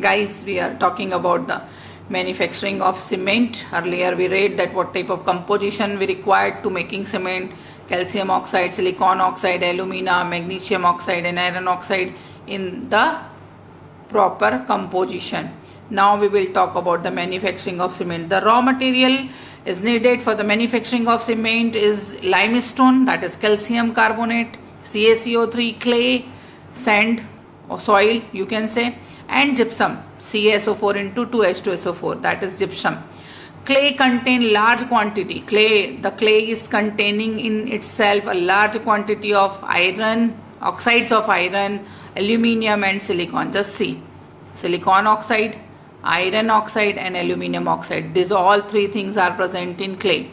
Guys, we are talking about the manufacturing of cement. Earlier we read that what type of composition we required to making cement: calcium oxide, silicon oxide, alumina, magnesium oxide and iron oxide in the proper composition. Now we will talk about the manufacturing of cement. The raw material is needed for the manufacturing of cement is limestone, that is calcium carbonate, CaCO3, clay, sand or soil you can say, and gypsum, CaSO4 into 2H2SO4, that is gypsum. Clay contain large quantity. The clay is containing in itself a large quantity of iron, oxides of iron, aluminium and silicon. Just see, silicon oxide, iron oxide and aluminium oxide. These all three things are present in clay.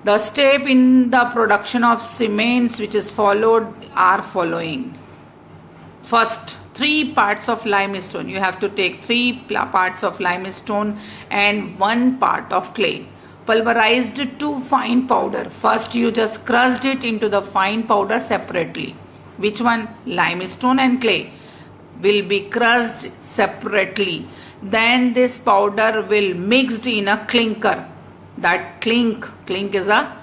The step in the production of cements which is followed are following. First, 3 parts of limestone. You have to take 3 parts of limestone and 1 part of clay. Pulverized to fine powder. First you just crushed it into the fine powder separately. Which one? Limestone and clay will be crushed separately. Then this powder will mixed in a clinker. That clink is a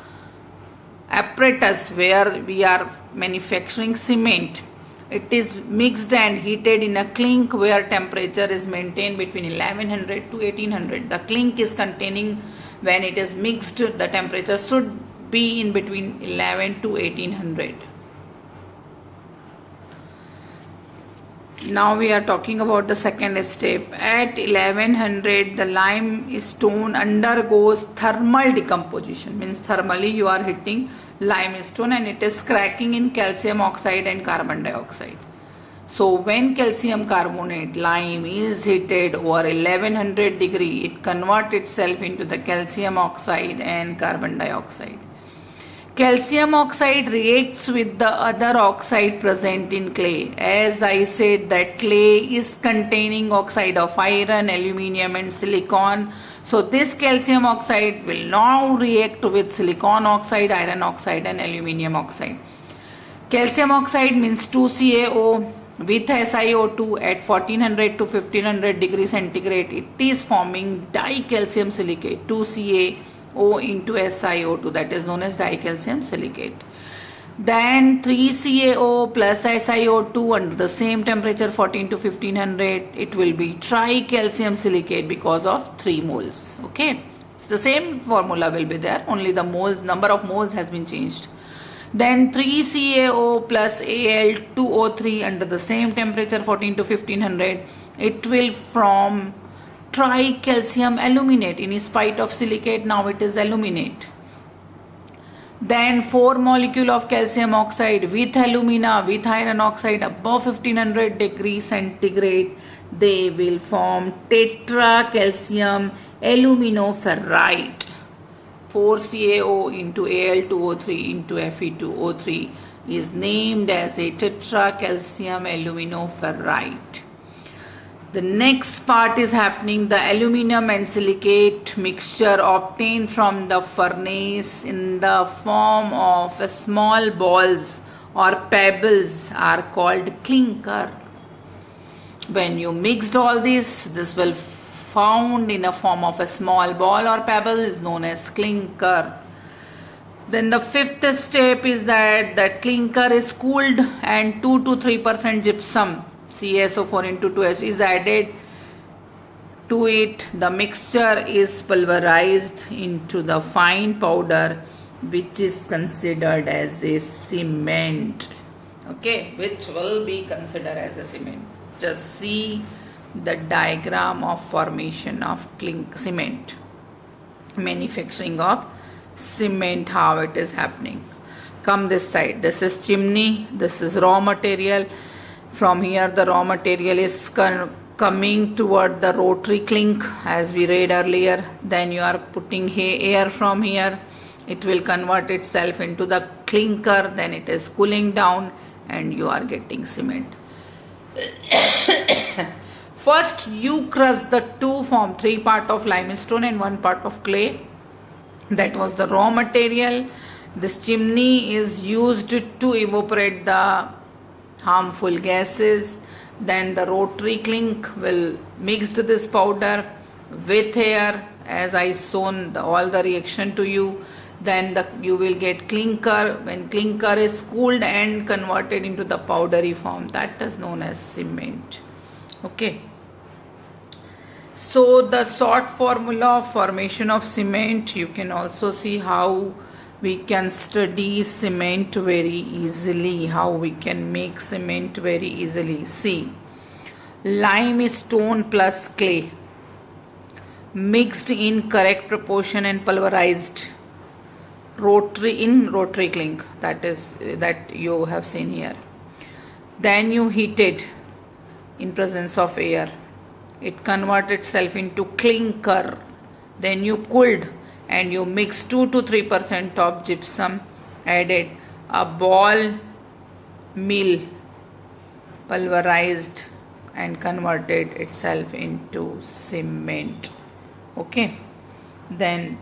apparatus where we are manufacturing cement. It is mixed and heated in a clink where temperature is maintained between 1100 to 1800. The clink is containing, when it is mixed, the temperature should be in between 11 to 1800. Now we are talking about the second step. At 1100 the limestone undergoes thermal decomposition, means thermally you are hitting limestone and it is cracking in calcium oxide and carbon dioxide. So when calcium carbonate, lime, is heated over 1100 degree, it converts itself into the calcium oxide and carbon dioxide. Calcium oxide reacts with the other oxide present in clay. As I said that clay is containing oxide of iron, aluminium and silicon. So this calcium oxide will now react with silicon oxide, iron oxide and aluminium oxide. Calcium oxide means 2CaO with SiO2 at 1400 to 1500 degree centigrade. It is forming dicalcium silicate, 2CaO into SiO2, that is known as dicalcium silicate. Then 3CaO plus SiO2 under the same temperature 14 to 1500, it will be tricalcium silicate because of 3 moles. Okay, it's the same formula will be there, only the moles, number of moles has been changed. Then 3CaO plus Al2O3 under the same temperature 14 to 1500, it will form tricalcium aluminate. In spite of silicate, now it is aluminate. Then 4 molecule of calcium oxide with alumina with iron oxide above 1500 degrees centigrade, they will form tetracalcium aluminoferrite. 4CaO into Al2O3 into Fe2O3 is named as a tetracalcium aluminoferrite. The next part is happening, the aluminum and silicate mixture obtained from the furnace in the form of small balls or pebbles are called clinker. When you mixed all this will found in a form of a small ball or pebble is known as clinker. Then the 5th step is that clinker is cooled and 2 to 3% gypsum, CaSO4 into 2H, is added to it. The mixture is pulverized into the fine powder which is considered as a cement. Okay, which will be considered as a cement. Just see the diagram of formation of cement, manufacturing of cement, how it is happening. Come this side, this is chimney, this is raw material. From here the raw material is coming toward the rotary clink as we read earlier. Then you are putting air from here, it will convert itself into the clinker, then it is cooling down and you are getting cement. First you crush the 2 form, 3 part of limestone and 1 part of clay. That was the raw material. This chimney is used to evaporate the harmful gases. Then the rotary clink will mix this powder with air, as I shown all the reaction to you. Then you will get clinker. When clinker is cooled and converted into the powdery form, that is known as cement. Okay. So the short formula of formation of cement, you can also see how we can study cement very easily, how we can make cement very easily. See, limestone plus clay mixed in correct proportion and pulverized rotary clink, that you have seen here. Then you heat it in presence of air. It converts itself into clinker. Then you cooled and you mix 2 to 3% of gypsum, added a ball mill, pulverized and converted itself into cement. Okay, then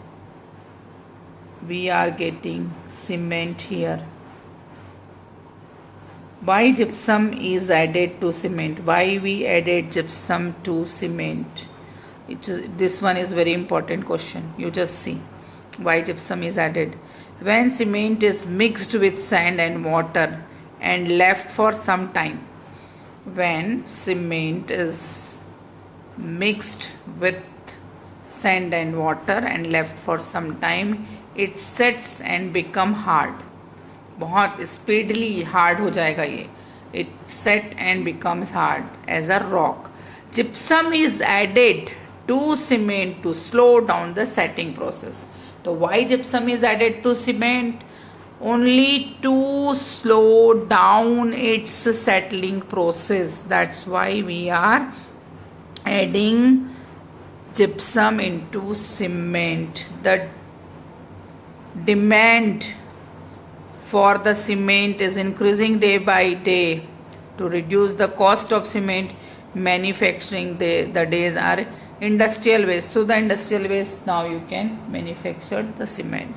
we are getting cement here. Why gypsum is added to cement? Why we added gypsum to cement? This one is very important question. You just see why gypsum is added. When cement is mixed with sand and water and left for some time, when cement is mixed with sand and water and left for some time, it sets and become hard. बहुत speedily hard हो जाएगा ये. It set and becomes hard as a rock. Gypsum is added to cement to slow down the setting process. So why gypsum is added to cement? Only to slow down its settling process. That's why we are adding gypsum into cement. The demand for the cement is increasing day by day. To reduce the cost of cement manufacturing, the days are industrial waste. So the industrial waste, now you can manufacture the cement.